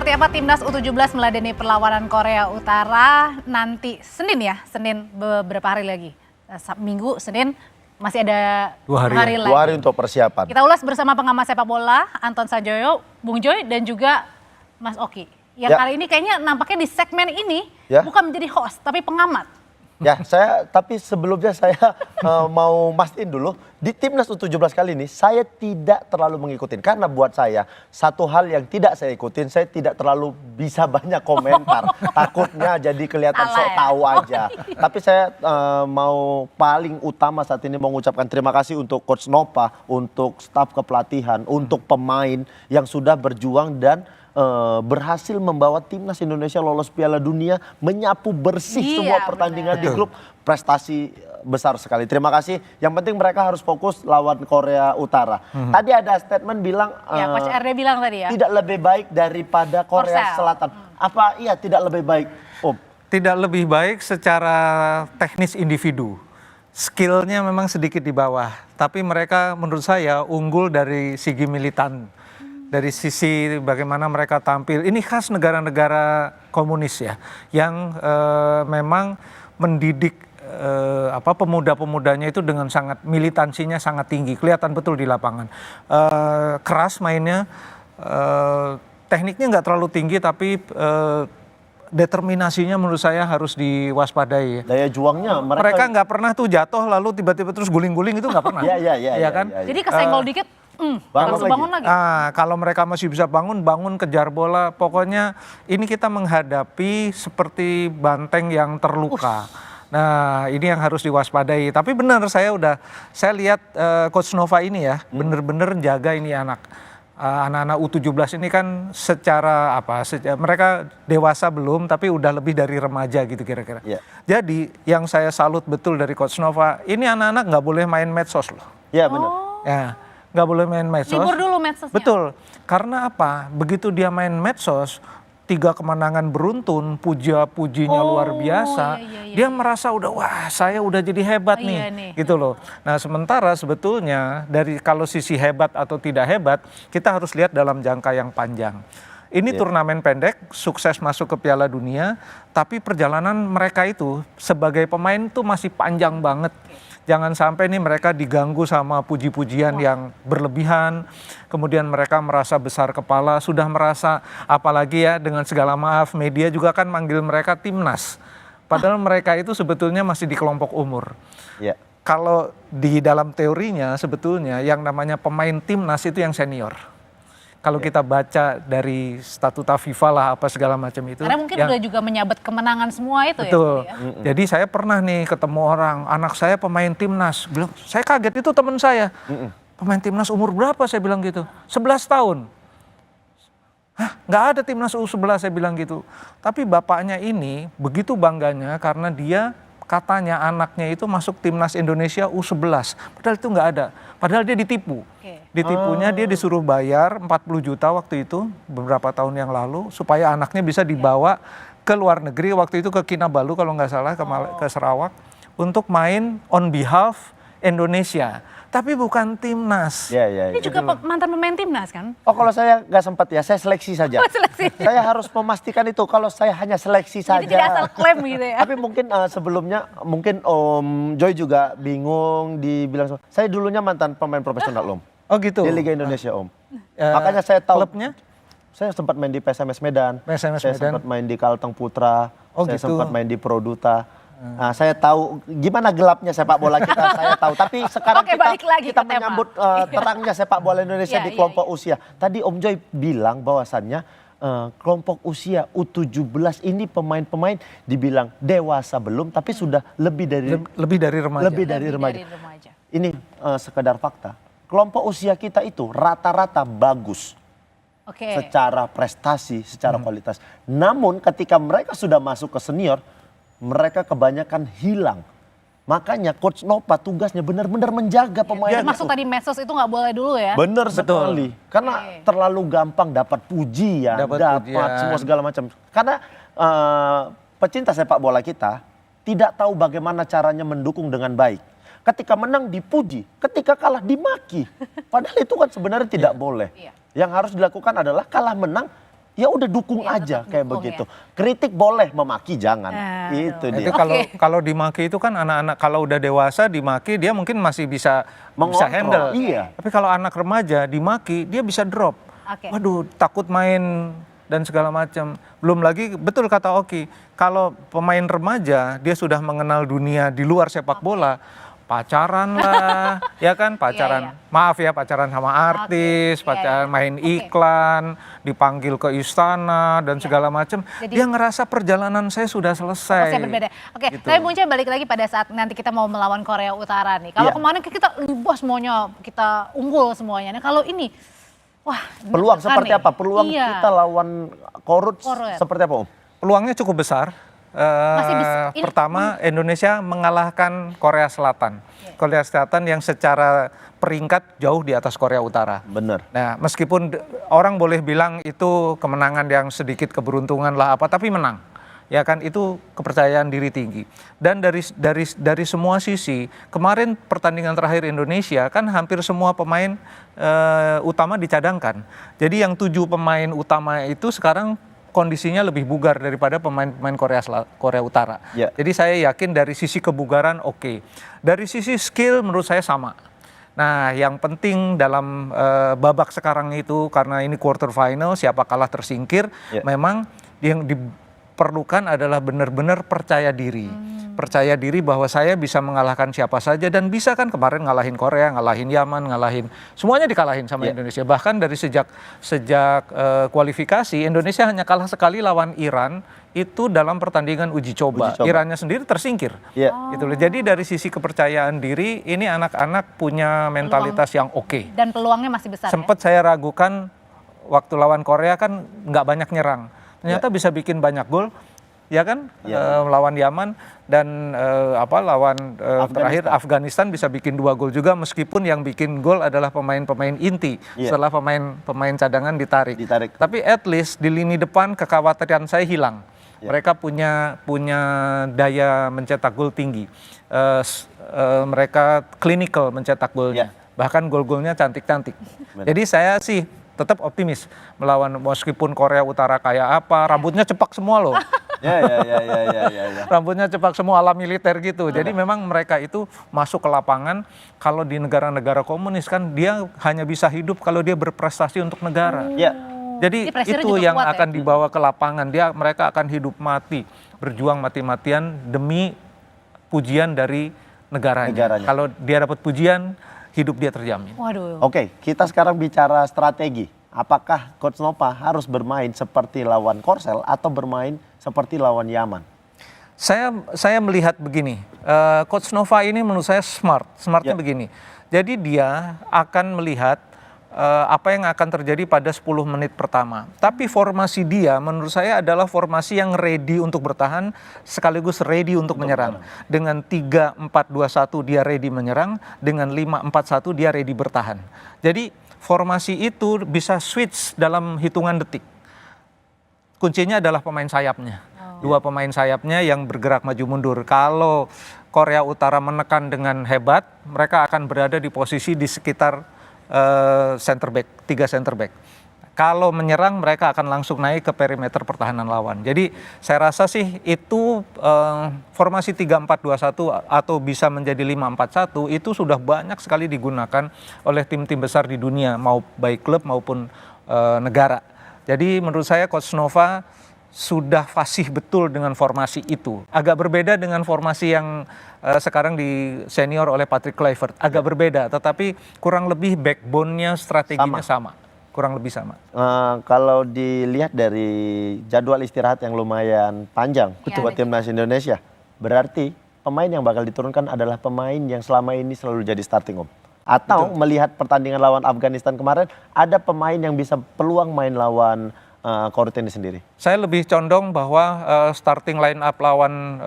seperti apa timnas U17 meladeni perlawanan Korea Utara nanti Senin ya, Senin beberapa hari lagi. Minggu, Senin masih ada 2 hari lagi. 2 hari untuk persiapan. Kita ulas bersama pengamat sepak bola Anton Sanjoyo, Bung Joy dan juga Mas Oki. Yang kali ini kayaknya nampaknya di segmen ini bukan menjadi host tapi pengamat. Ya, tapi sebelumnya saya mau mastiin dulu, di timnas U17 kali ini saya tidak terlalu mengikutin. Karena buat saya, satu hal yang tidak saya ikutin, saya tidak terlalu bisa banyak komentar. Takutnya jadi kelihatan sok tahu aja. Tapi saya mau paling utama saat ini mengucapkan terima kasih untuk Coach Nova, untuk staf kepelatihan, untuk pemain yang sudah berjuang dan berhasil membawa timnas Indonesia lolos Piala Dunia, menyapu bersih semua pertandingan di klub, prestasi besar sekali. Terima kasih. Yang penting mereka harus fokus lawan Korea Utara. Tadi ada statement bilang, Coach RD bilang tadi ya, tidak lebih baik daripada Korea Selatan. Apa iya tidak lebih baik, Om? Tidak lebih baik secara teknis individu. Skillnya memang sedikit di bawah, tapi mereka menurut saya unggul dari segi militan. Dari sisi bagaimana mereka tampil, ini khas negara-negara komunis ya, yang memang mendidik pemuda-pemudanya itu dengan sangat militansinya sangat tinggi, kelihatan betul di lapangan. Keras mainnya, tekniknya nggak terlalu tinggi, tapi determinasinya menurut saya harus diwaspadai. Daya juangnya mereka nggak pernah tuh jatuh lalu tiba-tiba terus guling-guling, itu nggak pernah. Iya kan? Jadi kesenggol dikit. Bangun lagi. Kalau mereka masih bisa bangun kejar bola. Pokoknya ini kita menghadapi seperti banteng yang terluka. Nah, ini yang harus diwaspadai. Tapi benar saya lihat Coach Nova ini ya, bener-bener jaga ini anak-anak U17 ini kan secara mereka dewasa belum, tapi udah lebih dari remaja gitu kira-kira. Jadi yang saya salut betul dari Coach Nova, ini anak-anak nggak boleh main medsos loh. Iya benar. Ya. Nggak boleh main medsos. Libur dulu medsosnya. Betul. Karena apa? Begitu dia main medsos, 3 kemenangan beruntun, puja-pujinya luar biasa. Dia merasa wah saya udah jadi hebat nih. Gitu loh. Nah sementara sebetulnya dari kalau sisi hebat atau tidak hebat, kita harus lihat dalam jangka yang panjang. Ini turnamen pendek, sukses masuk ke Piala Dunia, tapi perjalanan mereka itu sebagai pemain tuh masih panjang banget. Jangan sampai nih mereka diganggu sama puji-pujian yang berlebihan, kemudian mereka merasa besar kepala, sudah merasa apalagi ya dengan segala maaf media juga kan manggil mereka timnas. Padahal mereka itu sebetulnya masih di kelompok umur. Kalau di dalam teorinya sebetulnya yang namanya pemain timnas itu yang senior. Kalau kita baca dari statuta FIFA lah apa segala macam itu. Karena mungkin udah juga menyabet kemenangan semua itu. Betul. Ya. Jadi saya pernah nih ketemu orang, anak saya pemain timnas. Bilang, saya kaget itu teman saya. Pemain timnas umur berapa saya bilang gitu. 11 tahun. Hah, nggak ada timnas U11 saya bilang gitu. Tapi bapaknya ini begitu bangganya karena dia katanya anaknya itu masuk timnas Indonesia U11. Padahal itu nggak ada. Padahal dia ditipu. Ditipunya dia disuruh bayar 40 juta waktu itu beberapa tahun yang lalu supaya anaknya bisa dibawa ke luar negeri, waktu itu ke Kinabalu kalau nggak salah, ke Sarawak untuk main on behalf Indonesia. Tapi bukan timnas. Ini juga mantan pemain timnas kan? Oh kalau saya nggak sempat ya, saya seleksi saja. Saya harus memastikan itu kalau saya hanya seleksi saja. Jadi tidak asal klaim gitu ya. Tapi mungkin sebelumnya mungkin Om Joy juga bingung dibilang. Saya dulunya mantan pemain profesional Om. Oh gitu. Di Liga Indonesia Om. Makanya saya tahu. Klubnya? Saya sempat main di PSMS Medan. saya sempat main di Kalteng Putra. Saya gitu. sempat main di Produta. Nah, saya tahu gimana gelapnya sepak bola kita, saya tahu. Tapi sekarang kita menyambut terangnya sepak bola Indonesia di kelompok usia. Tadi Om Joy bilang bahwasannya kelompok usia U17 ini pemain-pemain dibilang dewasa belum, tapi sudah lebih dari remaja. Ini sekedar fakta. Kelompok usia kita itu rata-rata bagus. Secara prestasi, secara kualitas. Namun ketika mereka sudah masuk ke senior, mereka kebanyakan hilang. Makanya Coach Nova tugasnya benar-benar menjaga pemain. Masuk tadi medsos itu nggak boleh dulu ya. Benar sekali. Karena terlalu gampang dapat pujian, dapat semua segala macam. Karena pecinta sepak bola kita tidak tahu bagaimana caranya mendukung dengan baik. Ketika menang dipuji, ketika kalah dimaki. Padahal itu kan sebenarnya tidak boleh. Yang harus dilakukan adalah kalah menang ya udah dukung Ya, aja tetap kayak dukung, begitu. Kritik boleh, memaki jangan. Itu Itu dia. kalau dimaki itu kan anak-anak kalau udah dewasa dimaki dia mungkin masih bisa Mengontrol, handle. iya. Tapi kalau anak remaja dimaki dia bisa drop. Oke. Waduh, takut main dan segala macam. Belum lagi betul kata Oki, kalau pemain remaja dia sudah mengenal dunia di luar sepak bola, pacaran lah, ya kan pacaran. Iya. Maaf ya, pacaran sama artis, Iya, pacaran iya. main Oke. iklan, dipanggil ke istana dan segala macam. Jadi- Dia ngerasa perjalanan saya sudah selesai. Fokusnya berbeda. Oke, Gitu. tapi Punca balik lagi pada saat nanti kita mau melawan Korea Utara nih. Kalau Iya. kemarin kita wah semuanya kita unggul semuanya. Nah, kalau ini wah Peluang menekan seperti nih. apa? Peluang Iya. kita lawan Korut Korut. seperti apa Om? Peluangnya cukup besar. Masih bisa- ini- Pertama, Indonesia mengalahkan Korea Selatan. Korea Selatan yang secara peringkat jauh di atas Korea Utara. Bener. Nah, meskipun orang boleh bilang itu kemenangan yang sedikit keberuntungan lah apa, tapi menang. Ya kan, itu kepercayaan diri tinggi. Dan dari semua sisi, kemarin pertandingan terakhir Indonesia kan hampir semua pemain utama dicadangkan. Jadi yang 7 pemain utama itu sekarang kondisinya lebih bugar daripada pemain-pemain Korea Utara. Ya. Jadi saya yakin dari sisi kebugaran oke. Dari sisi skill menurut saya sama. Nah, yang penting dalam babak sekarang itu karena ini quarter final, siapa kalah tersingkir, Ya. memang yang diperlukan adalah benar-benar percaya diri. Percaya diri bahwa saya bisa mengalahkan siapa saja dan bisa kan kemarin ngalahin Korea, ngalahin Yaman, semuanya dikalahin sama Ya. Indonesia. Bahkan dari sejak kualifikasi Indonesia hanya kalah sekali lawan Iran itu dalam pertandingan uji coba. Uji coba. Irannya sendiri tersingkir. Iya. Gitu loh. Jadi dari sisi kepercayaan diri ini anak-anak punya mentalitas yang oke. Dan peluangnya masih besar. Sempat saya ragukan waktu lawan Korea kan nggak banyak nyerang. Ternyata bisa bikin banyak gol, ya kan? Ya. Lawan Yaman dan lawan terakhir Afghanistan bisa bikin 2 gol juga meskipun yang bikin gol adalah pemain-pemain inti. Ya. Setelah pemain cadangan ditarik. Ditarik. Tapi at least di lini depan kekhawatiran saya hilang. Ya. Mereka punya daya mencetak gol tinggi. Mereka clinical mencetak golnya. Ya. Bahkan gol-golnya cantik-cantik. Benar. Jadi saya sih tetap optimis melawan meskipun Korea Utara kayak apa, rambutnya cepak semua loh. Ya. Rambutnya cepak semua ala militer gitu. Jadi memang mereka itu masuk ke lapangan kalau di negara-negara komunis kan dia hanya bisa hidup kalau dia berprestasi untuk negara. Ya. Jadi Jadi pressure-nya itu juga yang kuat ya? akan dibawa ke lapangan. Mereka akan hidup mati, berjuang mati-matian demi pujian dari negaranya. Kalau dia dapat pujian, hidup dia terjamin. Waduh. Oke, kita sekarang bicara strategi. Apakah Coach Nova harus bermain seperti lawan Korsel atau bermain seperti lawan Yaman? Saya melihat begini, Coach Nova ini menurut saya smartnya Ya. begini. Jadi dia akan melihat apa yang akan terjadi pada 10 menit pertama. Tapi formasi dia menurut saya adalah formasi yang ready untuk bertahan sekaligus ready untuk menyerang. Dengan 3-4-2-1 dia ready menyerang, dengan 5-4-1 dia ready bertahan. Jadi formasi itu bisa switch dalam hitungan detik. Kuncinya adalah pemain sayapnya. 2 pemain sayapnya yang bergerak maju mundur. Kalau Korea Utara menekan dengan hebat, mereka akan berada di posisi di sekitar center back, 3 center back. Kalau menyerang mereka akan langsung naik ke perimeter pertahanan lawan. Jadi saya rasa sih itu formasi 3-4-2-1 atau bisa menjadi 5-4-1 itu sudah banyak sekali digunakan oleh tim-tim besar di dunia, mau baik klub maupun negara. Jadi menurut saya Coach Nova sudah fasih betul dengan formasi itu. Agak berbeda dengan formasi yang sekarang di senior oleh Patrick Kluivert. Agak berbeda, tetapi kurang lebih backbone-nya, strateginya sama. Kurang lebih sama. Kalau dilihat dari jadwal istirahat yang lumayan panjang Ya, buat timnas Indonesia, berarti pemain yang bakal diturunkan adalah pemain yang selama ini selalu jadi starting Om. Atau melihat pertandingan lawan Afghanistan kemarin, ada pemain yang bisa peluang main lawan Korut ini sendiri. Saya lebih condong bahwa starting line up lawan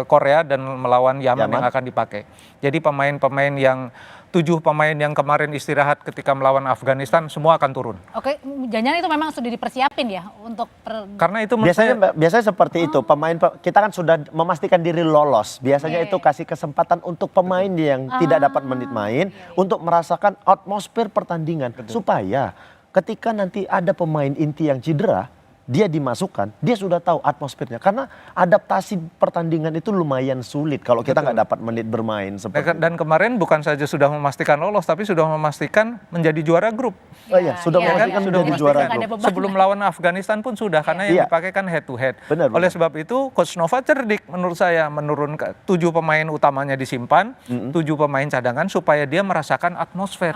Korea dan melawan Yaman yang akan dipakai. Jadi pemain-pemain yang 7 pemain yang kemarin istirahat ketika melawan Afghanistan semua akan turun. Oke, jangan itu memang sudah dipersiapin ya untuk Karena itu menurut saya Biasanya seperti itu. Kita kan sudah memastikan diri lolos. Biasanya itu kasih kesempatan untuk pemain yang tidak dapat menit main untuk merasakan atmosfer pertandingan supaya ketika nanti ada pemain inti yang cedera, dia dimasukkan, dia sudah tahu atmosfernya. Karena adaptasi pertandingan itu lumayan sulit kalau kita nggak dapat menit bermain seperti Dan kemarin bukan saja sudah memastikan lolos, tapi sudah memastikan menjadi juara grup. Oh iya, sudah memastikan menjadi juara grup. Sebelum lawan Afghanistan pun sudah, karena yang dipakai kan head to head. Benar. Oleh sebab itu, Coach Nova cerdik menurut saya menurunkan 7 pemain utamanya disimpan, 7 pemain cadangan supaya dia merasakan atmosfer.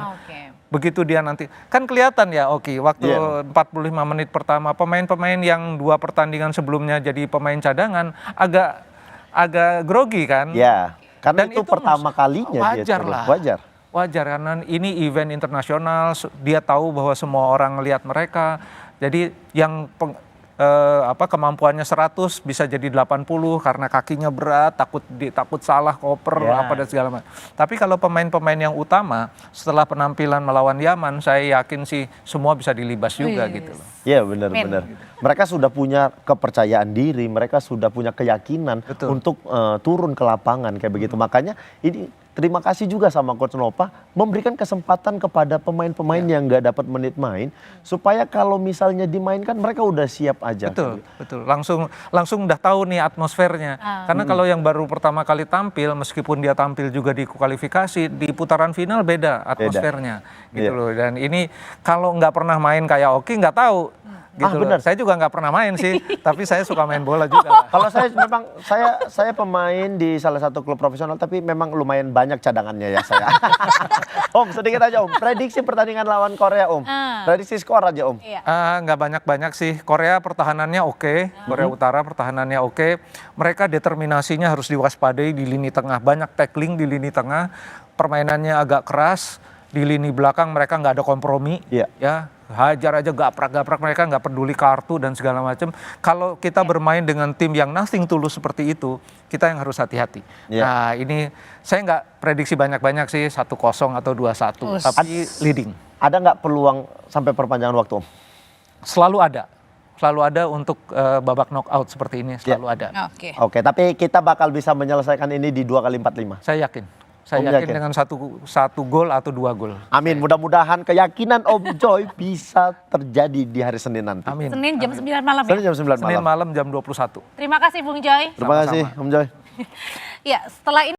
Begitu dia nanti, kan kelihatan ya waktu 45 menit pertama pemain-pemain yang 2 pertandingan sebelumnya jadi pemain cadangan agak grogi kan. Ya, karena Dan itu pertama kalinya wajar dia lah. Wajar karena ini event internasional, dia tahu bahwa semua orang ngelihat mereka. Jadi yang kemampuannya 100 bisa jadi 80 karena kakinya berat, takut salah koper apa dan segala macam. Tapi kalau pemain-pemain yang utama setelah penampilan melawan Yaman, saya yakin sih semua bisa dilibas juga gitu loh. Iya benar-benar. Mereka sudah punya kepercayaan diri, mereka sudah punya keyakinan untuk turun ke lapangan kayak begitu. Makanya ini terima kasih juga sama Coach Nova memberikan kesempatan kepada pemain-pemain yang nggak dapat menit main supaya kalau misalnya dimainkan mereka udah siap aja. Betul. Langsung udah tahu nih atmosfernya. Karena kalau yang baru pertama kali tampil, meskipun dia tampil juga di kualifikasi, di putaran final beda atmosfernya, gitu loh. Dan ini kalau nggak pernah main kayak Oki nggak tahu. Gitu benar. Saya juga nggak pernah main sih, tapi saya suka main bola juga. Kalau saya memang saya pemain di salah satu klub profesional, tapi memang lumayan banyak cadangannya ya saya. Om, sedikit aja Om, prediksi pertandingan lawan Korea Om, prediksi skor aja Om. Nggak banyak-banyak sih, Korea pertahanannya oke, Korea Utara pertahanannya oke. Mereka determinasinya harus diwaspadai di lini tengah, banyak tackling di lini tengah, permainannya agak keras, di lini belakang mereka nggak ada kompromi, ya. Hajar aja gaprak-gaprak, mereka nggak peduli kartu dan segala macam. Kalau kita bermain dengan tim yang nothing tulus seperti itu, kita yang harus hati-hati. Nah ini saya nggak prediksi banyak-banyak sih, 1-0 atau 2-1, tapi leading. Ada nggak peluang sampai perpanjangan waktu Om? Selalu ada untuk babak knockout seperti ini, selalu ada. Oke, tapi kita bakal bisa menyelesaikan ini di 2x45. Saya yakin dengan satu gol atau 2 gol. Amin. Mudah-mudahan keyakinan Om Joy bisa terjadi di hari Senin nanti. Amin. Senin jam 9 malam ya? Senin jam 9 malam. Senin malam jam 21. Terima kasih Bung Joy. Terima kasih Om Joy. Ya, setelah ini